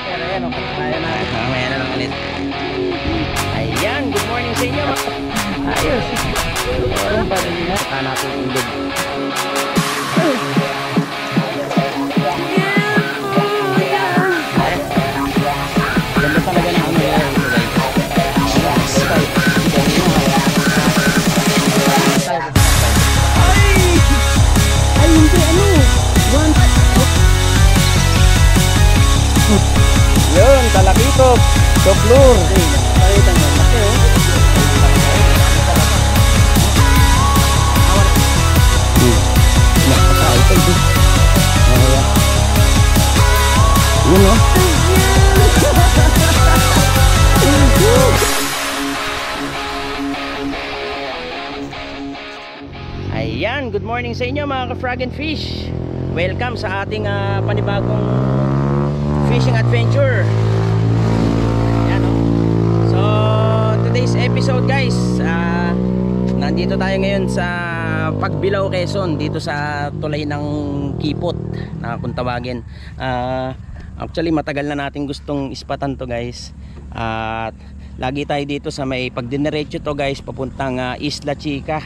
Pero yan, tayo na. Mamaya na lang ulit. Ayan, good morning sa inyo. Ayos. Walang pa rin na. Hanapin ulog. Ganda talaga ng ano yan. Ay, hindi ano. Yun, talakito. Doblur. Palitan mo. Laki oh. Yun oh. Ayan, good morning sa inyo mga ka-frog and fish. Welcome sa ating panibagong fishing adventure. Ayan oh. So, today's episode guys, nandito tayo ngayon sa Pagbilao, Quezon, dito sa tulay ng Kipot na kung tawagin. Actually matagal na natin gustong ispatan to guys, at lagi tayo dito sa may pagdinerecho to guys papuntang Isla Chica,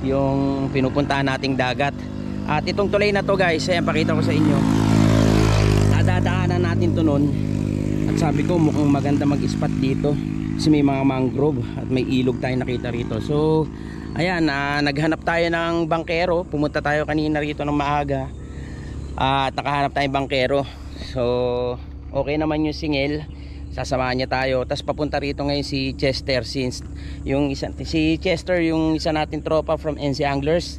yung pinupuntahan nating dagat. At itong tulay na to guys, ayan pakita ko sa inyo, nadadaanan natin to noon, at sabi ko mukhang maganda mag-ispat dito kasi may mga mangrove at may ilog tayo nakita rito. So ayan, naghanap tayo ng bangkero, pumunta tayo kanina rito ng maaga at nakahanap tayong bangkero. So okay naman yung singil, sasamahan niya tayo. Tapos papunta rito ngayon si Chester, since yung si Chester yung isa natin tropa from NC Anglers,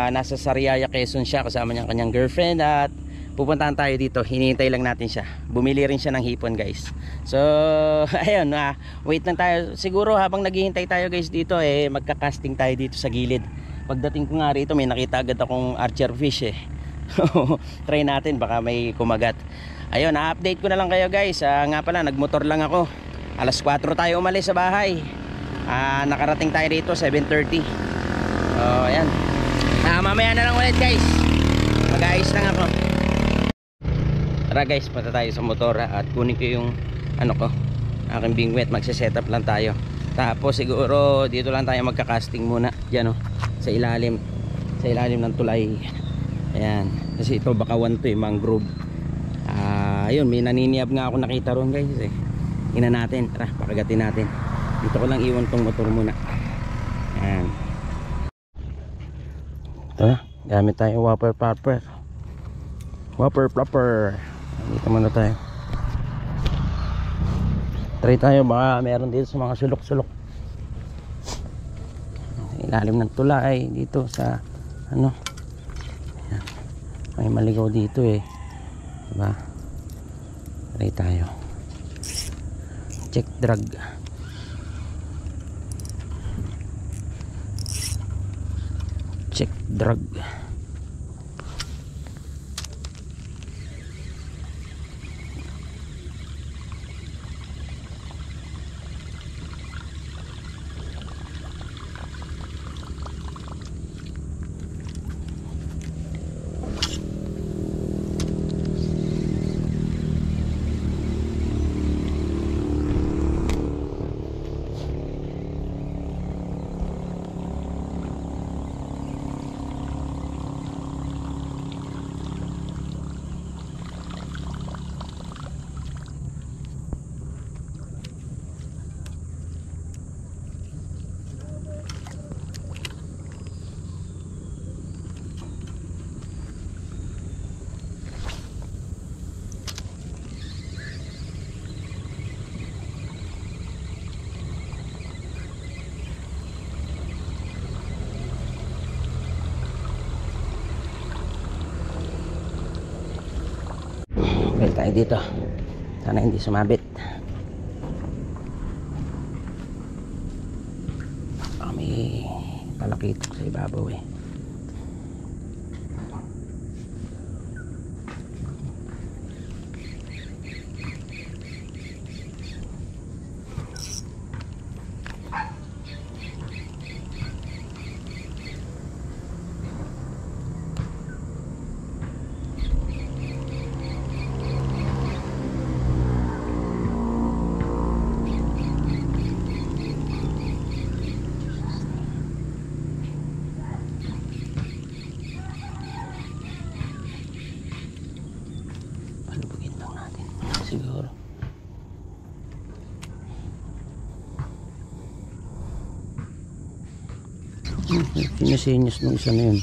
nasa Sariaya, Quezon siya, kasama niya kanyang girlfriend, at pupuntahan tayo dito. Hinihintay lang natin siya, bumili rin siya ng hipon guys. So ayun, wait lang tayo. Siguro habang naghihintay tayo guys dito, magka-casting tayo dito sa gilid. Pagdating ko nga rito may nakita agad akong archer fish try natin, baka may kumagat. Ayun, na-update ko na lang kayo guys. Nga pala, nagmotor lang ako. Alas 4 tayo umalis sa bahay. Nakarating tayo rito 7:30. So ayan, mamaya na lang ulit guys, mag-ayos lang ako. Tara guys, punta tayo sa motor at kunin ko yung ano ko, aking bingwit. Magse-set up lang tayo. Tapos siguro dito lang tayo magka-casting muna diyan sa ilalim ng tulay. Ayan, kasi ito bakawan to mangrove. Ayun, may naniniyab nga ako nakita ron guys Ina natin, tara pakagatin natin. Dito ko lang iwan tong motor muna. Ayan, ito na, gamit tayo whopper popper, whopper plopper. Dito muna tayo, try tayo, baka meron dito sa mga sulok-sulok ilalim ng tulay dito sa ano. Ayan, may maligaw dito diba? Try tayo, check drag. Check drag. Balik tayo dito, sana hindi sumabit. May palakitok sa ibabaw Sinisinyas nung isa na yun.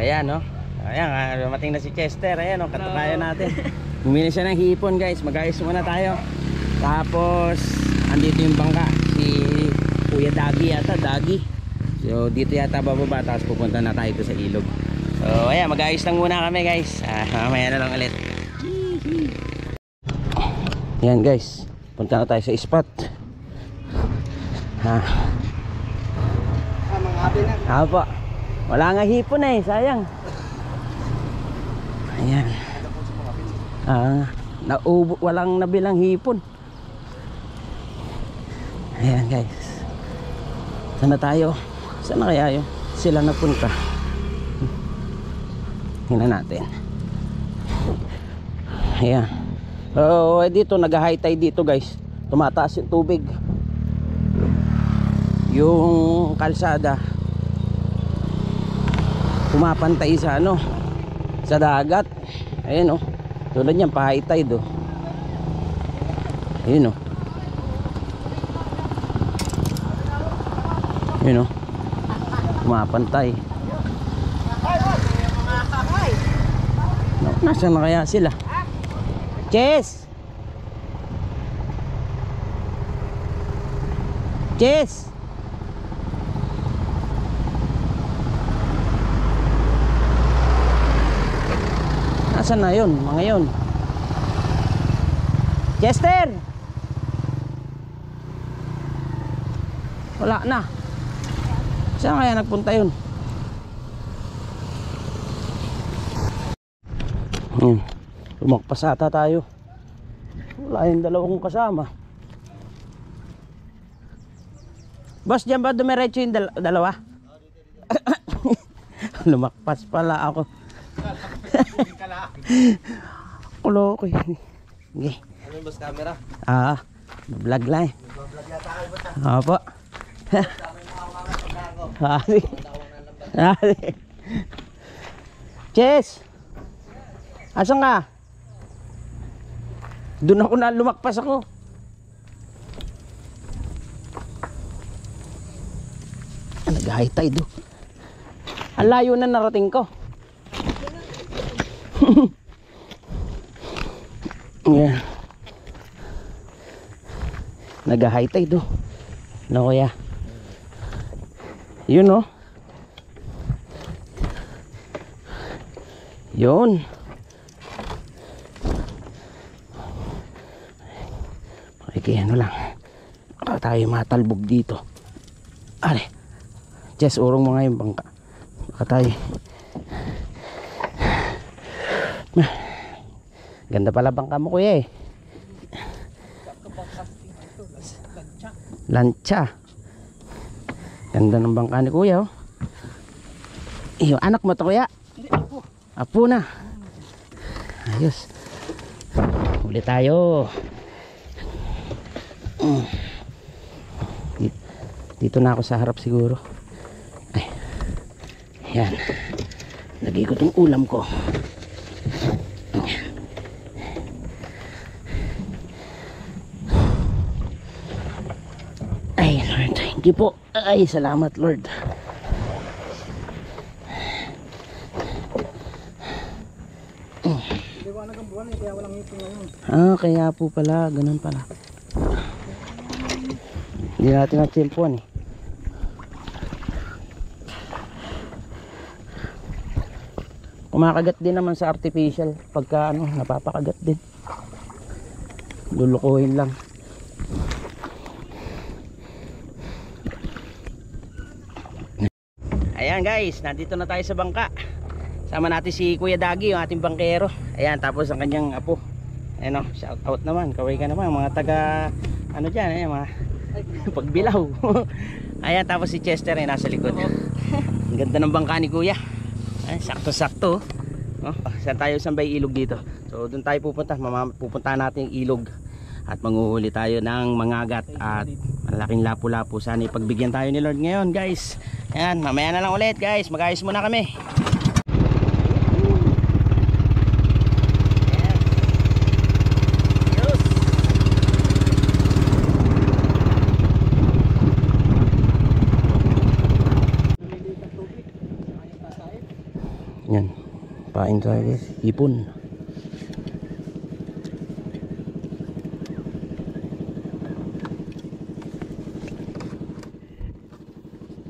Ayan, no? Ayan, dumating na si Chester. Ayan, no? Katukayan natin. Bumili siya ng hipon, guys. Mag-ayos muna tayo. Tapos andito yung bangka, si Kuya Dagi yata, Dagi. So dito yata bababa, tapos pupunta na tayo sa ilog. So ayan, mag-ayos lang muna kami, guys. Mamaya na lang ulit. Ayan, guys, punta na tayo sa spot. Mga habi na. Apo. Wala nga hipon eh, sayang. Ayan. Walang nabilang hipon. Ayan, guys. Sana tayo? Sana kaya yun? Sila napunta. Tingnan natin. Ayan. Dito nag-high tide dito, guys. Tumataas yung tubig. Yung kalsada pumapantay sa ano, sa dagat. Ayan, oh. Tulad yan, pa-high tide, oh. Ayun, oh. Ayun, oh. Pumapantay. Nasaan na kaya sila? Chess! Chess! Nasaan na yun? Mga yun. Chester! Wala na. Saan kaya nagpunta yun? Lumakpas ata tayo. Wala yung dalawang kasama. Boss, dyan ba dumiretso yung dalawa? Lumakpas pala ako. Kulo ko yun. Okay. Ano yung boss camera? Vlog lang eh. Vlog yata kayo boss. Opo. Chess! Asan ka? Doon ako na lumakpas ako. Nag-high tide do. Ang layo na narating ko. Yeah. Nag-high tide do. No, kuya. Yun, oh. Yun. Okay, ano lang. Baka tayo matalbog dito. Are. Chess, urong mo nga yung bangka. Baka tayo. Ganda pala bangka mo, kuya eh. Lancha. Ganda ng bangka ni kuya, oh. Yung anak mo to, kuya? Apo na. Ayos. Huli tayo. Dito na ako sa harap siguro. Ay. Yan. Lagay ko tong ulam ko. Ay, Lord. Thank you po. Ay, salamat, Lord. Liwanag ang buwan eh, kaya walang ngipin ngayon. Kaya po pala. Ganun pala. Hindi natin na-tsempuan eh. Kumakagat din naman sa artificial. Pagka ano, napapakagat din. Lulukuhin lang. Ayan, guys, nandito na tayo sa bangka. Sama natin si Kuya Dagi, yung ating bangkero. Ayan, tapos ang kanyang apo. Ayan, oh, shout out naman. Kaway ka naman, mga taga ano dyan, ayan, mga pagbilaw. Ayan, tapos si Chester ay nasa likod. Ang ganda ng bangka ni Kuya. Ay, sakto-sakto. Oh, saan tayo sambay ilog dito? So doon tayo pupunta. Pupunta natin yung ilog at manguhuli tayo ng mangagat at malaking lapu-lapu. Sana ipagbigyan tayo ni Lord ngayon, guys. Ayan, mamaya na lang ulit, guys. Mag-ayos muna kami. Yan, pain tayo guys, ipon.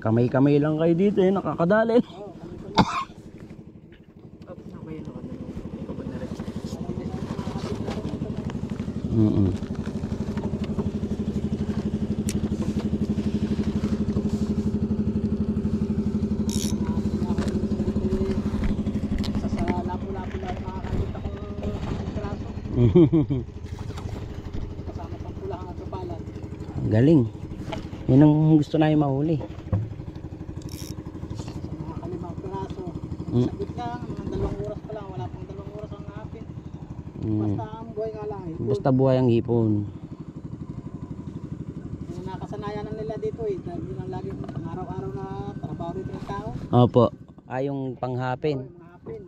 Kamay-kamay lang kayo dito, nakakadali. Kasama pang pulahang at kapalan. Galing. Yan ang gusto namin mahuli. Sa mga 5 piraso. Sabit lang, mga 2 oras pa lang. Wala pang 2 oras ang hapin. Basta ang buhay nga lang. Basta buhay ang hipon. Yung nakasanayan na nila dito eh. Dahil yun ang lagi pang araw-araw na trabaho rito ng tao. Opo. Yung panghapin. Mga hapin.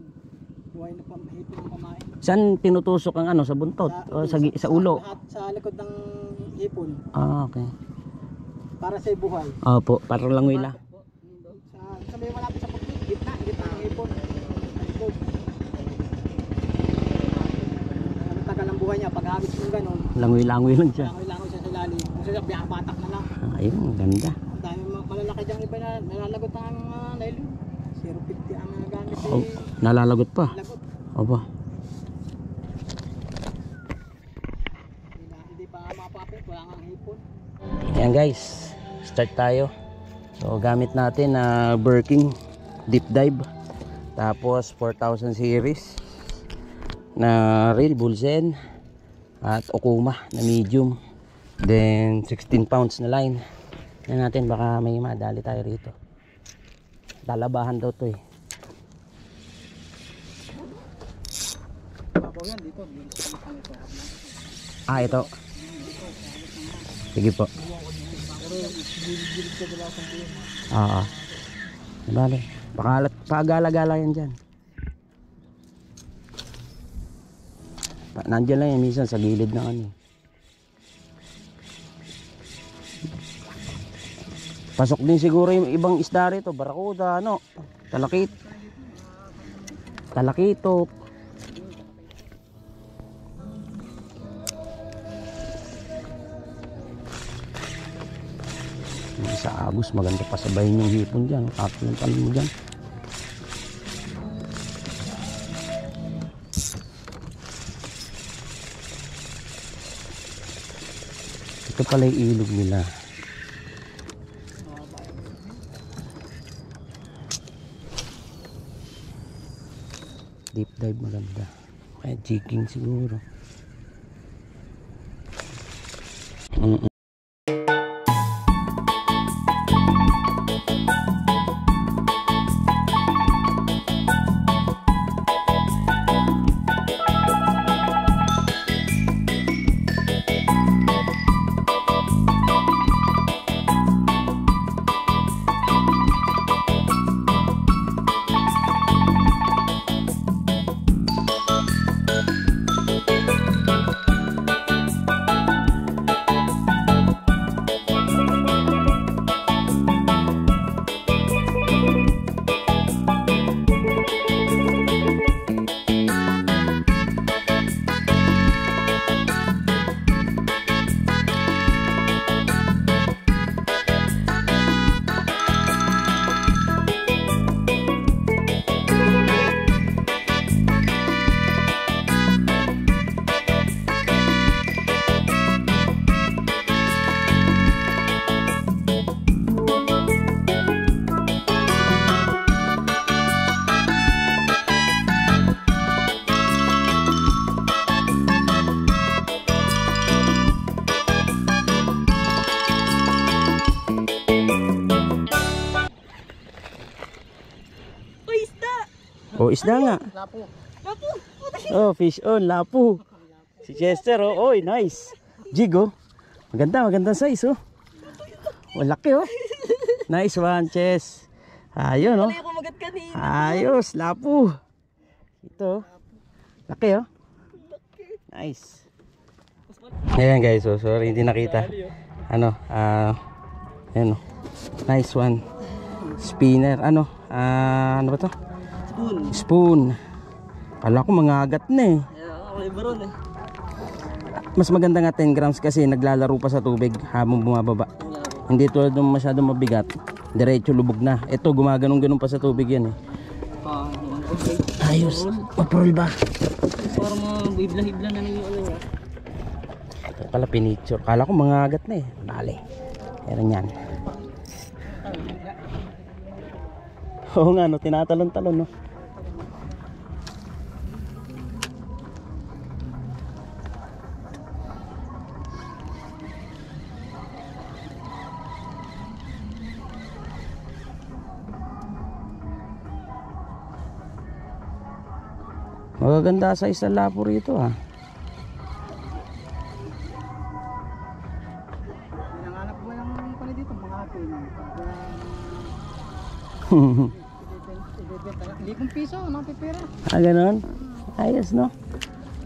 Buhay na hipon ang pamain. Saan tinutusok ang ano? Sa buntot? O sa ulo? Lahat sa likod ng hipon. Ah, okay. Para sa buhay. Opo, para langoy la. Sa may malapit sa pagkit, gitna ng hipon. Likod. Ang tagal ng buhay niya, pag habis yung gano'n, Langoy-langoy lang siya. langoy-langoy siya sa lalim. Kung siya batak na lang. Ayun, ganda. Ang dami malalaki dyan iba na nalalagot ang nylon. 0.50 ang gamit Oh, nalalagot pa. lagot. Opo. Hindi pa mapapit, wala nga ang hipon. Ayan guys, start tayo. So gamit natin na Birking deep dive. Tapos 4000 series na reel Bulsen at Okuma na medium. Then 16 pounds na line. Yan natin, baka may madali tayo rito. Lalabahan daw to eh. Babaw yan dito. Ah, ito. Sige po. Bale. Pagala-gala yan dyan. Nandiyan lang yan minsan sa gilid ng ano. Pasok din siguro yung ibang isda rito. Barakuda, ano. Talakitok. Sa agos, maganda pa sabayin yung hipon dyan. Kapit yung talon mo dyan. Ito pala yung ilog nila. Deep dive maganda. Kaya jigging siguro. Oh, isda nga. Lapo. Oh, fish on, lapu. Si Chester, oh, oy, nice. Jig, oh. Magandang size, oh. Oh, laki, oh. Nice one, Ches. Ayun, oh. Ayos, lapu. Ito, oh. Laki, oh. Nice. Ayan, guys, oh, sorry, hindi nakita. Ano, ayan, oh. Nice one. Spinner, ano ba to? Spoon. Kala ko mga agat na eh. Mas maganda nga 10 grams kasi naglalaro pa sa tubig habang bumababa. Hindi tulad ng masyadong mabigat, diretso lubog na. Ito gumaganong-ganong pa sa tubig yan eh. Ayos. Maprol ba? Parang mga hibla-hibla na yung ano niya. Ito pala pinicture. Kala ko mga agat na eh. Bale. Meron yan. Oo nga no, tinatalon-talon no. Magaganda sa isang lapo rito ah. Nanganap mo yung pala dito, mga hapin. 1,000 piso, nakapipira. Ah, ganon? Ayos no?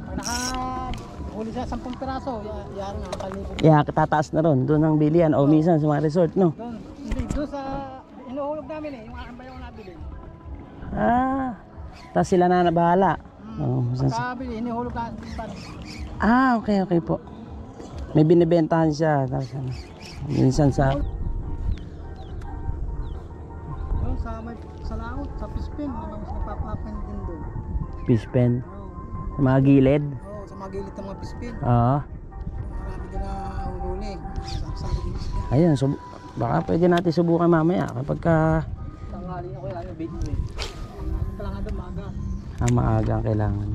Pag nakahuli siya 10 piraso, yari nga, kalibog. Yeah, tataas na ron. Doon ang bilian o minsan sa mga resort no? Doon, hindi, doon sa inuhulog namin eh, yung akambayaw nabili. Ah, tapos sila na nabahala. Oh, Pagkabili, inihulog ka. ah, okay po. May binibentahan siya. Tapos, ano, minsan sa... Doon sa laot, sa pispin, nagpapapen din doon. Fish pen. Sa mga gilid. Oo, sa mga gilid ng mga pispin. Oo. Marami din na uhuli. Ayun, baka pwede natin subukan mamaya kapag ka... Tanghali ako yung bait mo eh. Kailangan doon maaga. Maaga ang kailangan.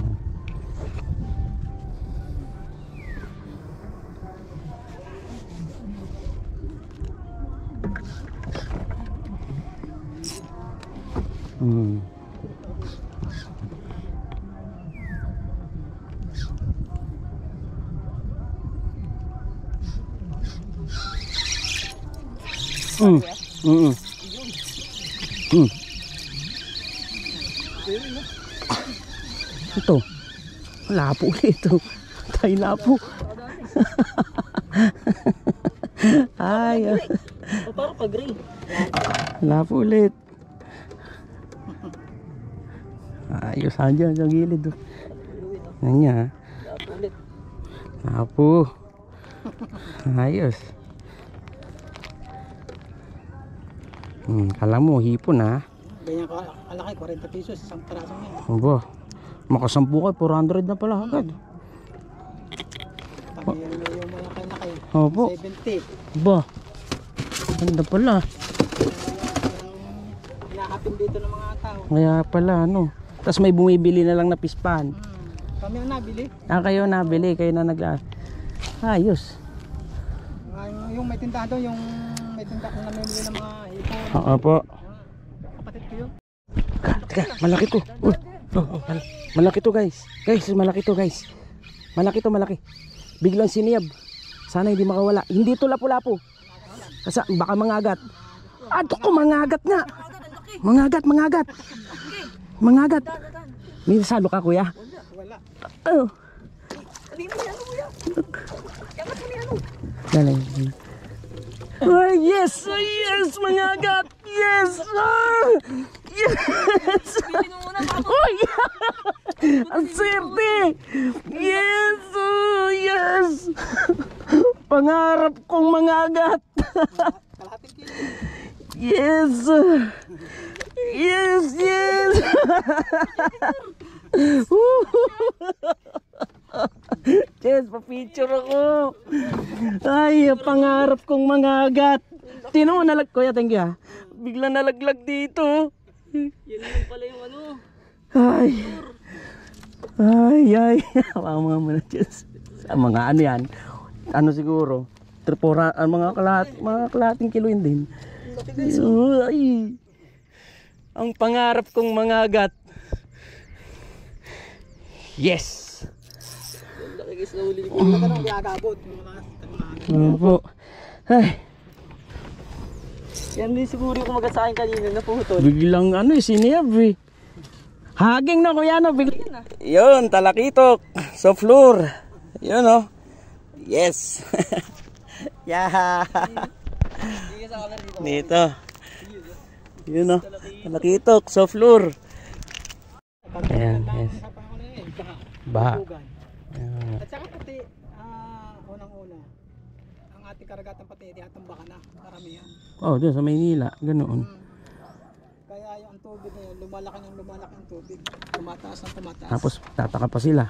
Ito. Lapo ulit ito. Tayo lapo. Ay. Parang pag-gray. Lapo ulit. Ayos aja sa gilid. Nanya. Lapo. Ayos. Kala mo hipon ha. Ganyan kalaki, 40 pesos, isang parasong yan. Obo. Makasampu ka, 400 na pala agad. Kami yung malaki na kayo. Opo. 70. Ba. Ganda pala. Hinahapin dito ng mga tao. Kaya pala ano. Tapos may bumibili na lang na pispan. Kami ang nabili. Ah, kayo nabili, kayo na nagla. Ayos. Yung may tindahan doon, yung may tindahan na namimili ng mga hipon. Opo. Kapatid ko yun. Teka, malaki to. Malaki to guys. Guys, malaki to guys. Malaki to, malaki. Biglang siniyab. Sana hindi makawala. Hindi to lapu-lapu. Kasi baka mangagat. Ato ko mangagat nga. Mangagat. May salo ka kuya? Wala. Oh. Hindi mo yan, kuya. Yakat mo yan. Galing. Oh, yes! Oh, yes! Mangagat! Yes! Ah! Yes! Oh, yeah! Ang swerte! Yes! Oh, yes! Pangarap kong mangagat! Kalahating kilo. Yes! Yes! Yes! Yes, pa-picture ako. Ay, pangarap kong mangagat. Tino mo nalag, kuya, thank you ha. Biglang nalaglag dito. Yan lang pala yung ano. Ay. Hawa mga muna, Diyos. Sa mga ano yan. Ano siguro. Mga kalahating kiloin din. Ay. Ang pangarap kong mangagat. Yes! Laki na huli. Wala ka nang gagabot. Opo. Ay, Yan din siguro yung kumagat sa akin kanina na putol. biglang siniyab eh. Haging na kuya no, biglang. Yun, talakitok. Soft lure. Yun oh. Yes. Yeah. Dito. Yun oh. Talakitok, soft lure. Ayan, yes. Baha. Ayan. At saka pati, unang-una, ang ating karagatan pati, diatamba ka na, maramihan. Oh, doon sa Maynila, ganoon. Kaya yung tubig na yun, lumalaki ang tubig. Tumataas ng tumataas. Tapos tataka pa sila.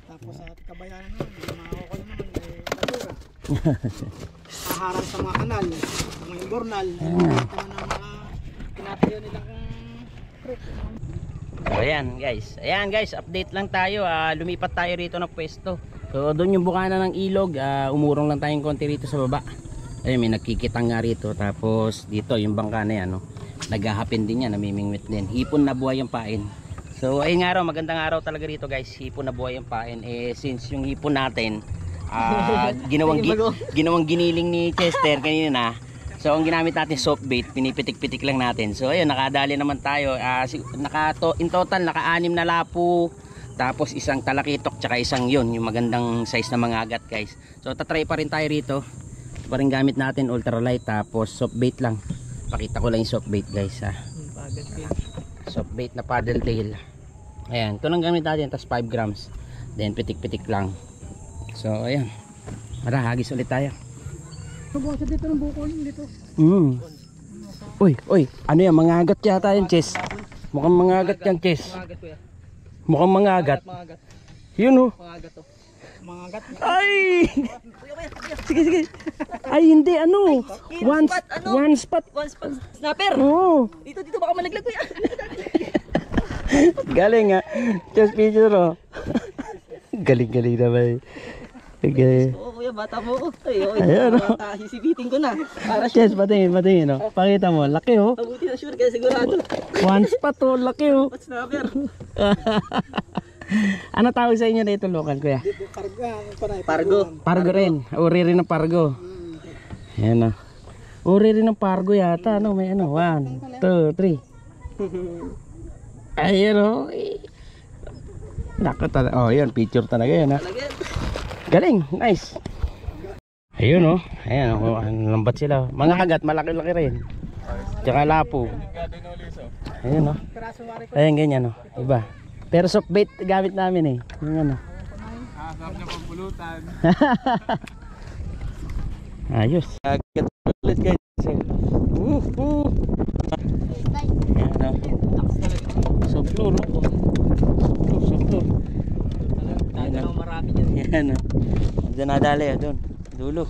Tapos at kabayanan naman, makakukul naman, basura. Haharang sa mga kanal, mga imbornal, mga pinatayo nilang creek. So ayan guys, update lang tayo. Lumipat tayo rito ng pwesto. So doon yung bukana ng ilog, umurong lang tayong konti rito sa baba. Ayun, may nagkikitang nga rito. Tapos dito yung bangka na yan, naghahapin din yan, namimingwit din. Hipon na buhay yung pain. So ayun nga raw, magandang araw talaga rito guys. Hipon na buhay yung pain. Since yung hipon natin ginawang giniling ni Chester kanina na. So ang ginamit natin soft bait, pinipitik-pitik lang natin. So ayun, nakadali naman tayo. In total naka-6 na lapu. Tapos isang talakitok tsaka isang yung magandang size na mga agat guys. So tatry pa rin tayo rito. Ito pa rin gamit natin, ultralight, tapos soft bait lang. Pakita ko lang yung soft bait guys Soft bait na paddle tail. Ayan, ito lang gamit natin, tapos 5 grams. Then pitik-pitik lang. So ayan, hagis ulit tayo. Subukan dito ng bukol dito. Uy, ano yan, mga agat yata yung chest. Mukhang mga agat yan chest. Mukhang mga agat. Yun oh. Mga agat to. Mga agat. Ay! Sige. Ay hindi, one spot. Snapper! Oo. Dito baka malaglag ko yan. Galing nga. Chest picture oh. Galing naman. Okay. Oo kuya, bata mo. Ayun oh. Sisibitin ko na. Para Chest, patingin oh. Pakita mo, laki oh. mabuti na sure kaya sigurado. One spot oh, laki oh. What's snapper? Ano tawag sa inyo dito local kuya? Pargo. Pargo rin. Uri rin ng pargo. Ayan o. Uri rin ng pargo yata. May 1, 2, 3. Ayan o. Nako talaga. Oh, yan. Picture talaga yan ha. Galing. Nice. Ayun o. Ayan o. Lambat sila. Mga hagat. Malaki-laki rin. Tsaka lapo. Ayan o. Ayan ganyan o. Iba. Pero soft bait gamit namin eh. Yung Sarap na pampulutan. Ayos. Agad ulit guys. Ayan o. Soft lure. Soft lure. Ayan o. Marami dyan. Ayan o. Diyan nadali doon. Dulo.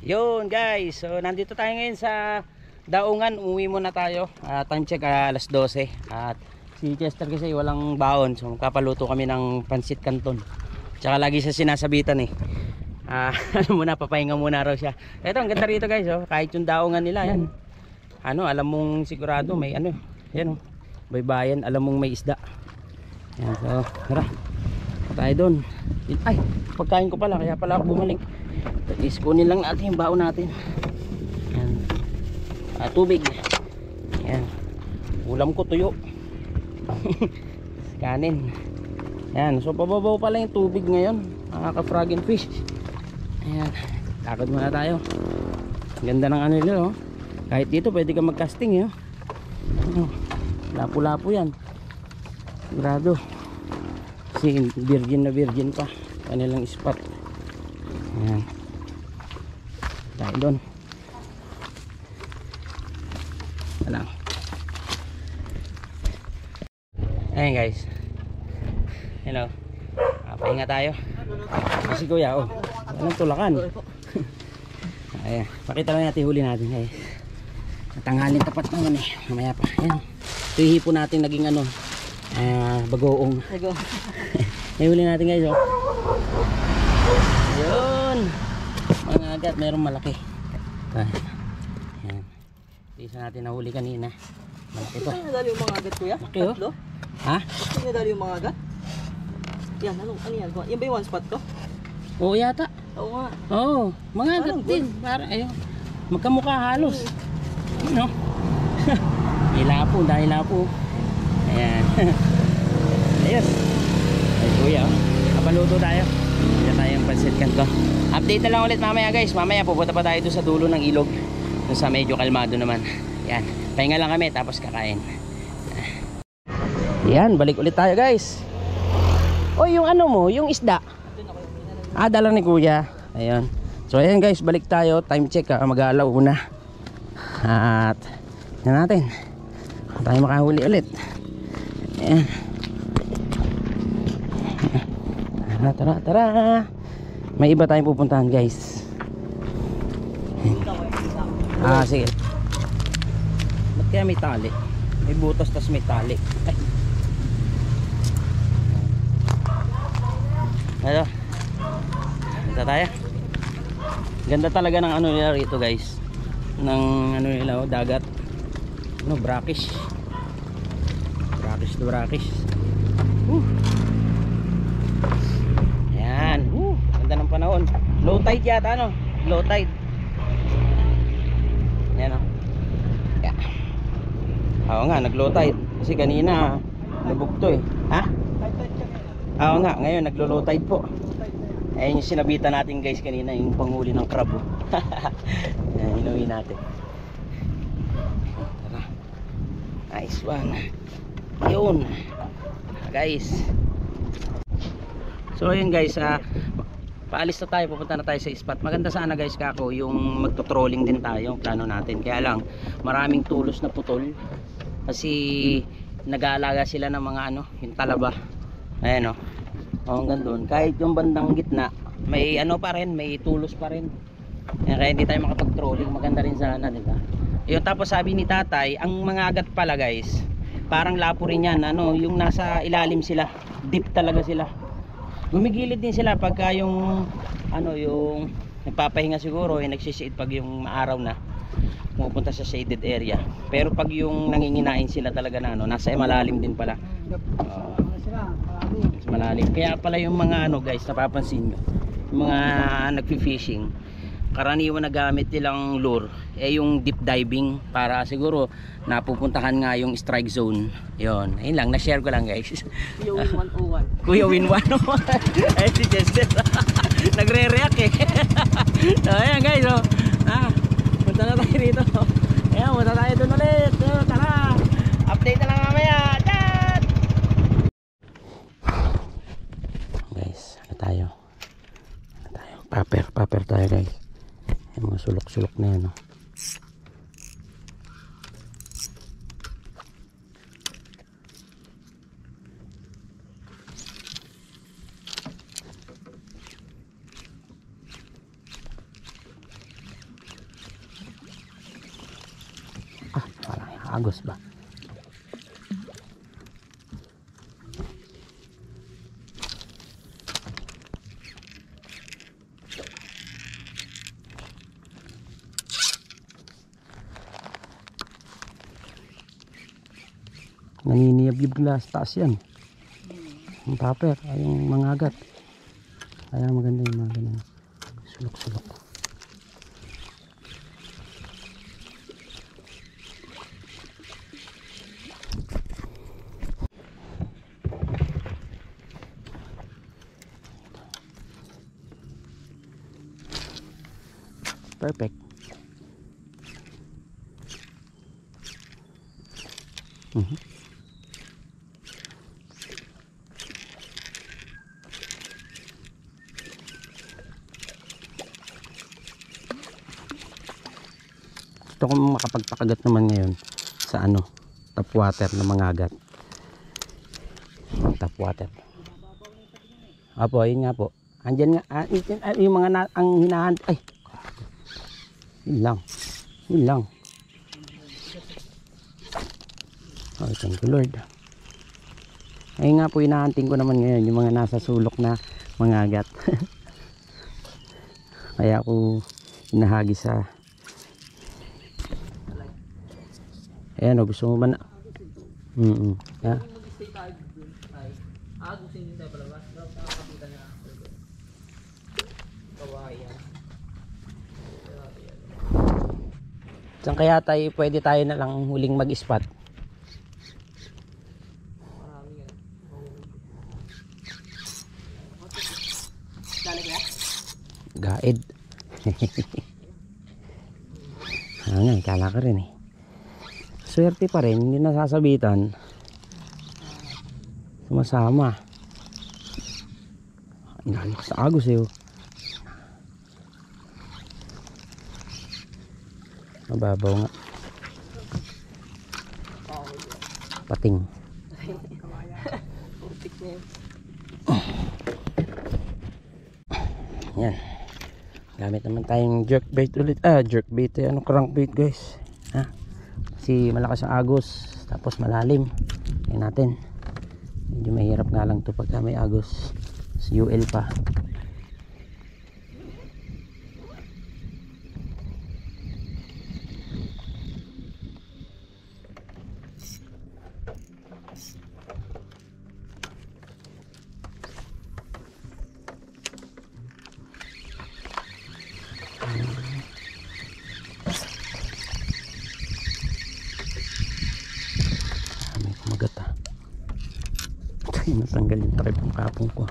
Yun guys. So nandito tayo ngayon sa Daungan. Umuwi muna tayo. Time check 12:00. At si Chester kasi walang baon, so kapaluto kami ng pansit canton. Tsaka lagi siya sinasabitan eh. Papahinga muna raw siya. Ito ang ganda rito guys oh. Kahit yung daungan nila yan. Alam mong sigurado may yan oh. Baybayan, alam mong may isda. Yan, so tara. Tayo doon. Ay, pagkain ko pala, kaya pala ako bumalik. Iskunin lang natin yung baon natin. Yan. Tubig. Yan. Ulam ko tuyo. Kanin. Yan, so pababaw pala yung tubig ngayon. Nakaka-froggen fish. Ayan, lakad muna tayo. Ganda ng nila oh. Kahit dito pwede ka mag-casting lapu-lapu yan. Sigurado. Kasi virgin na virgin pa kanilang spot. Ayan. Tayo doon. Alam. Ayan guys. Hello. Pahinga tayo. Kasi kuya oh. Walang tulakan. Ayan. Pakita lang natin huli natin guys. Tanghalin tapat naman eh. Mamaya pa. Ayan. Ito yung hipo natin naging bagoong. May huli natin guys oh. Ayun. Mga agat. Mayroong malaki. Ayan. Isa natin nahuli kanina. Malaki to. Ano dali yung mga agat kuya? Laki oh. Ha? Gusto niya dali yung mga agat? Yan, ano yan? Yan ba yung one spot ko? Oo yata. Oo nga. Oo, mga agat Parang din. Para, ayun. Magkamukha halos. No? May lapo, dahil lapo. Ayan. Ayos. Ay kuya, kapaluto tayo. Kaya tayong pansit kanto. Update na lang ulit mamaya guys. Mamaya pupunta pa tayo doon sa dulo ng ilog. Doon sa medyo kalmado naman. Yan. Pahinga lang kami tapos kakain. Yan, balik ulit tayo guys. O yung ano mo, yung isda. Dala ni kuya. Ayun. So ayan guys, balik tayo. Time check mag-aalaw una. At yan natin. Tayo makahuli ulit. Ayan. Tara. May iba tayong pupuntahan guys. Sige. Ba't kaya may tali? May butas tas may tali. Ay. Ano? Punta tayo. Ganda talaga ng ano nila rito guys. Ng ano nila dagat. Ano, brackish. Brackish to brackish. Yan. Ganda ng panahon. Low tide yata ano? Low tide. Yan o. Yeah. Oo nga, nag low tide. Kasi kanina nabugto eh. Ha? Oo nga, ngayon naglo low tide po. Ayun yung sinabitan natin guys kanina, yung panghuli ng crab. Yan, inuwi natin. Tara. Nice one. Yun. Guys. So ayun guys, paalis na tayo, pupunta na tayo sa spot. Maganda sana guys kako yung magto-trolling din tayo, plano natin. Kaya lang maraming tulos na putol kasi nag-aalaga sila ng mga ano, yung talaba. Ayan o. Hanggang doon. Kahit yung bandang gitna, may ano pa rin, may tulos pa rin. Kaya hindi tayo makapag-trolling. Maganda rin sana, di ba? Yung tapos sabi ni tatay, ang mga agat pala guys, parang lapo rin yan. Ano, yung nasa ilalim sila, deep talaga sila. Gumigilid din sila pagka yung ano, yung nagpapahinga siguro, nagsishade pag yung maaraw na, pupunta sa shaded area. Pero pag yung nanginginain sila talaga na ano, nasa malalim din pala. Malalim. Kaya pala yung mga ano guys, napapansin nyo, yung mga nagfi-fishing, karaniwan na gamit nilang lure yung deep diving para siguro napupuntahan nga yung strike zone. Yun, ayun lang, na-share ko lang guys. Kuya Win 101. Kuya Win 101. Ay si Chester nagre-react eh. So ayan guys, punta na tayo rito. Ayan, punta tayo doon ulit. Tara, update na lang mamaya. Chat! Guys, tayo paper tayo guys. Yung mga sulok-sulok na yan parang agos ba? Naniniyab-yab na sa taas yan. Yung paper, ay yung mga agat. Kaya maganda yung mga ganun. Sulok-sulok. Perfect. Gusto ko makapagpakagat naman ngayon sa ano, tap water na mga agat. Tap water. Apo, yun nga po. Andyan nga, yung mga ang hinahan, ay, yun lang. Oh, thank you Lord. Ayun nga po, hinahunting ko naman ngayon yung mga nasa sulok na mga agat. Kaya ako hinahagi sa ayan o, gusto mo ba na yeah. Agos hindi tayo palabas. Dapat nakakapitan na. Kawayan. Saan kaya tayo pwede tayo na lang huling mag-spot? Marami yan. Dali kaya? Gaid. Nga, kala ka rin eh. Swerte pa rin, hindi nasasabitan. Sumasama. Inalik sa agos eh. Mababaw nga. Pating. Putik na yun. Yan. Gamit naman tayong jerkbait ulit. Jerkbait eh. Crankbait guys. Ha? Kasi malakas ang agos. Tapos malalim. Yan natin. Medyo mahirap nga lang to pagka may agos. Sa UL pa. May kumagat ah. Ay, natanggal yung takip ng kapong ko.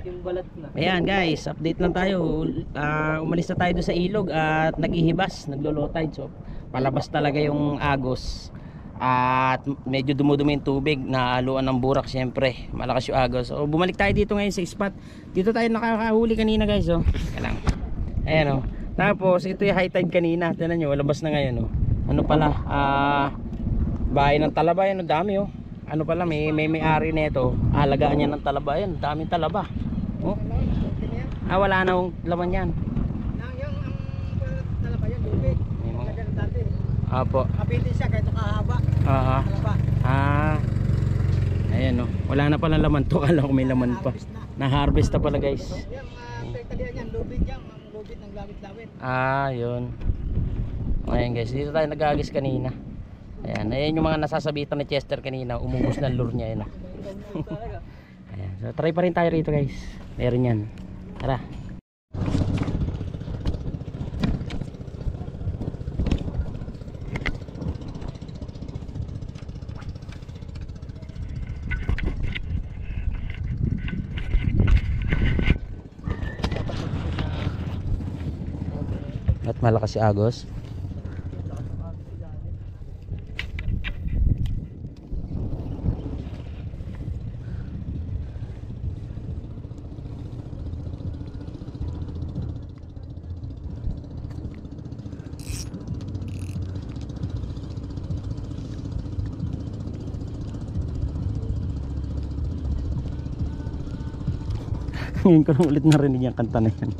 Yung balat na. Ayan guys, update lang tayo. Umalis na tayo doon sa ilog at naghihibas, naglo-low tide. So palabas talaga yung agos. At medyo dumudumi yung tubig, nahaluan ng burak syempre. Malakas yung agos. So bumalik tayo dito ngayon sa spot. Dito tayo nakakahuli kanina guys, oh. Teka lang. Ayan oh. Tapos ito yung high tide kanina. Tingnan niyo, labas na ngayon oh. Ano pala? Bahay ng talaba yan, ang dami oh. Ano pala, may-ari nito. Alagaan niya ng talaba yan, daming talaba. Oh. Wala na yung laman yan. Yung talaba yan, lubig. Ganyan dati. Apo. Kapitin siya kahit kahaba. Talaba. Ayan oh. Wala na pala laman to. Kala ko may laman pa. Na-harvest na pala guys. Yung pektalyan yan, lubig yan. Ang lubig ng lawit-lawit. Yun. Ayan guys, dito tayo nag-agis kanina. Ayan yung mga nasasabitan ni Chester kanina. Umubos na lure niya yun. Ayan. So try pa rin tayo rito guys. Meron yan. Tara. At malakas si agos. Ngayon ko lang ulit narinig yung kanta na yan.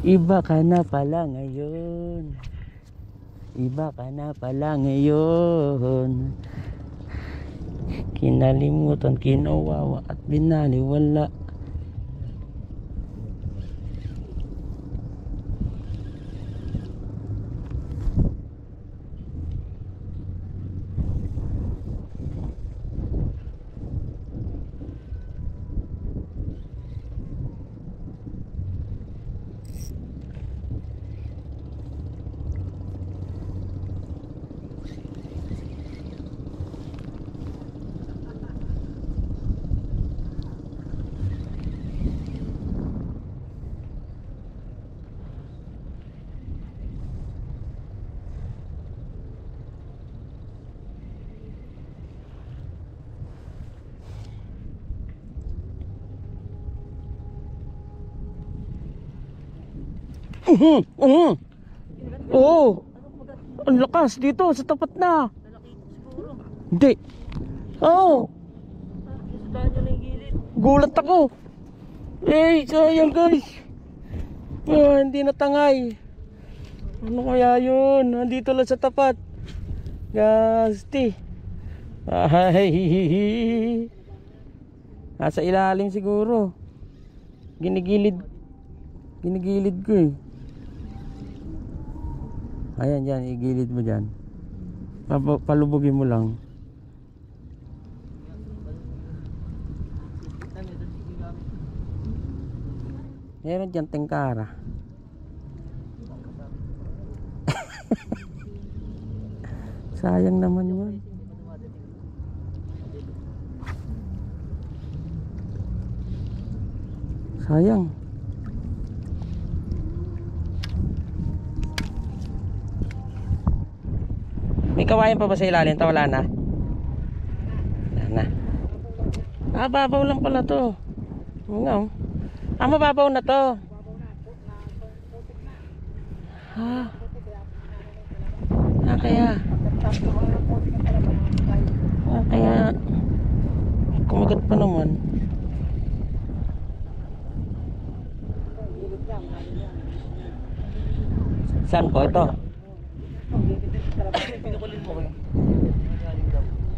Iba ka na pala ngayon. Iba ka na pala ngayon. Kinalimutan, kinawawa at binaliwala. Oo. Ang lakas dito sa tapat na. Hindi. Oo. Gulat ako. Sayang guys. Hindi natangay. Ano kaya yun? Nandito lang sa tapat. Gasti. Nasa ilalim siguro. Ginigilid ko eh. Ayan dyan, igilid mo dyan. Palubugin mo lang. Meron dyan tengkara. Sayang naman yun. Sayang. May kawayan pa ba sa ilalim? Wala na. Wala na. Babaw lang pala to. Nga. Mababaw na to. Kaya kumagat pa naman. Saan po ito?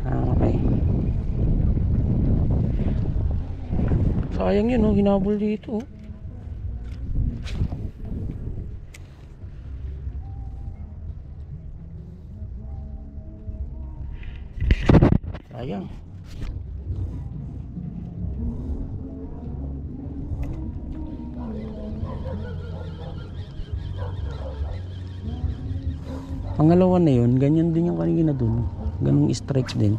Okay. Sayang yun, hinabol dito. Sayang. Pangalawa na yun, ganyan din yung kanina dun. Ganung strike din.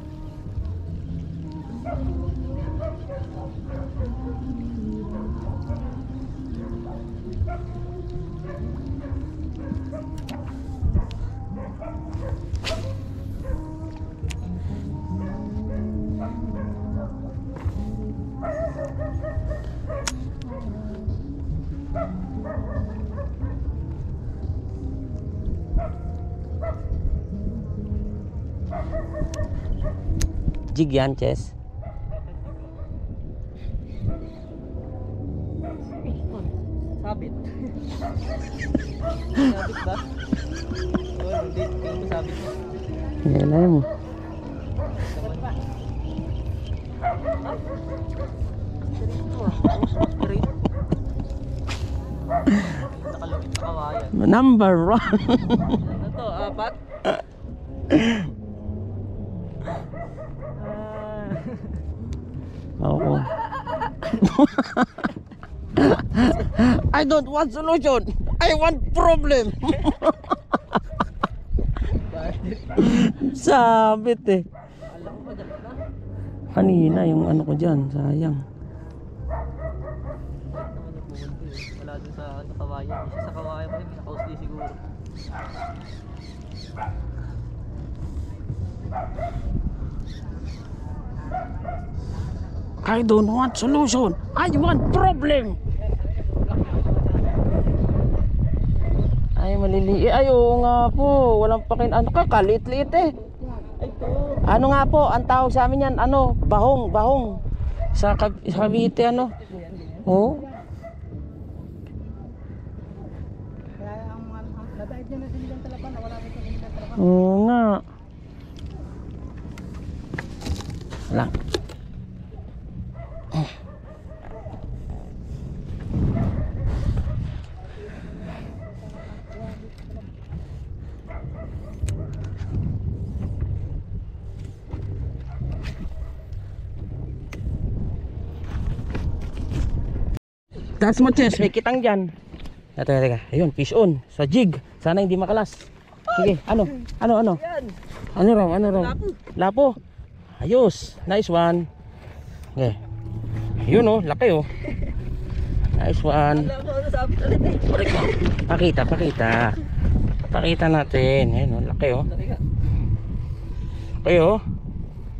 Jig yan, Chess. Sabit. Sabit ba? Hindi mo sabit. Yan mo. Nakalungit na kawayan. Number 1. Ano to? 4? Oo. I don't want solution. I want problem. Sabit eh. Kanina yung ano ko dyan, sayang. Wala dun sa kawayan. Isa sa kawayan mo rin, naka-usli siguro. I don't want solution. I want problem. Ay, maliliit. Ay, oo nga po. Walang ano ka, kalit-liit eh. Ano nga po, ang tawag sa amin yan, ano, bahong. Sa Cavite, ano. Oo. Kaya ang nadaig niya na sinigang talaga na wala rin sinigang talaga. Oo nga. Wala. Taas mo, Chess, may kitang dyan. Teka. Ayun, fish on. Sa jig. Sana hindi makalas. Sige, ano? Ano raw? Lapo. Ayos. Nice one. Okay. Yun oh, laki oh. Nice one. Pakita. Pakita natin. Ayun oh, laki oh. Okay oh.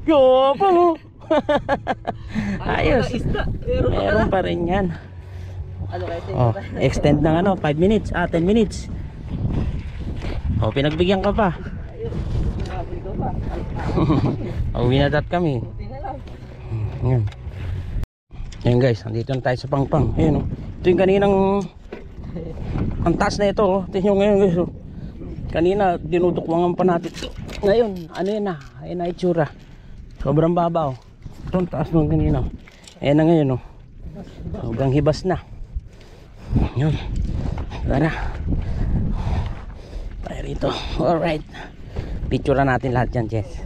Yopo. Ayos. Meron pa rin yan. Oh, extend ng 5 minutes, 10 minutes. Oh, pinagbigyan ka pa. Uwi na dat kami. Ayan guys, nandito na tayo sa Pangpang. Ayan oh. Ito yung kaninang ang taas na ito oh. Tingnan nyo ngayon guys oh. Kanina dinudukwangan pa natin. Ngayon, ano yun na? Ayun na itsura. Sobrang babaw. Ito ang taas nung kanina. Ayan na ngayon, oh. Sobrang hibas na. Yun. Tara. Tayo rito. Alright. Picturean natin lahat yan, Jess.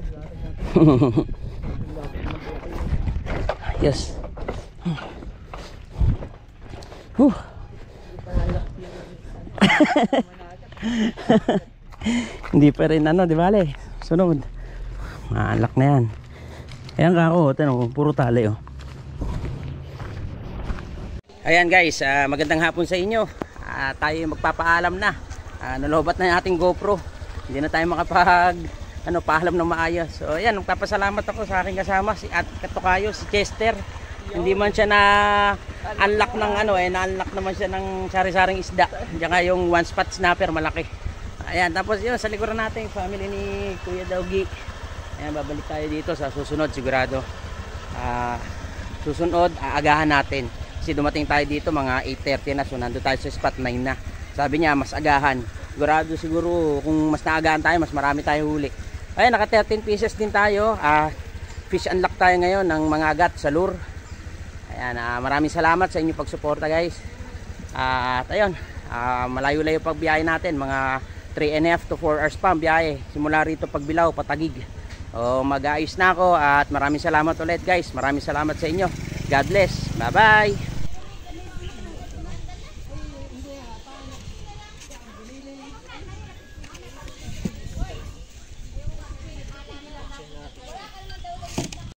Yes. Hindi pa rin ano, di ba, Le? Sunod. Maalak na yan. Ayan ka ako, tanong, puro tali, oh. Ayan guys, magandang hapon sa inyo. Tayo magpapaalam na. Nalobat na yung ating GoPro. Hindi na tayo paalam ng maayos. So ayan, magpapasalamat ako sa aking kasama, si At Katukayo, si Chester. Hindi man siya na unlock ng na-unlock naman siya ng sari-saring isda. Diyan nga yung one spot snapper, malaki. Ayan, tapos yun, sa likuran natin, family ni Kuya Doggy. Ayan, babalik tayo dito sa susunod sigurado. Susunod, aagahan natin. Kasi dumating tayo dito mga 8:30 na, so nandun tayo sa spot 9 na. Sabi niya, mas agahan. Siguro kung mas naagahan tayo, mas marami tayo huli. Ayan, naka 13 pieces din tayo. Fish unlock tayo ngayon ng mga agat sa lure. Ayan, maraming salamat sa inyong pagsuporta guys. At ayun, malayo-layo pagbiyahe natin, mga 3.5 to 4 hours pa ang biyahe. Simula rito Pagbilao, Patagig. Mag-aayos na ako at maraming salamat ulit guys. Maraming salamat sa inyo. God bless. Bye bye.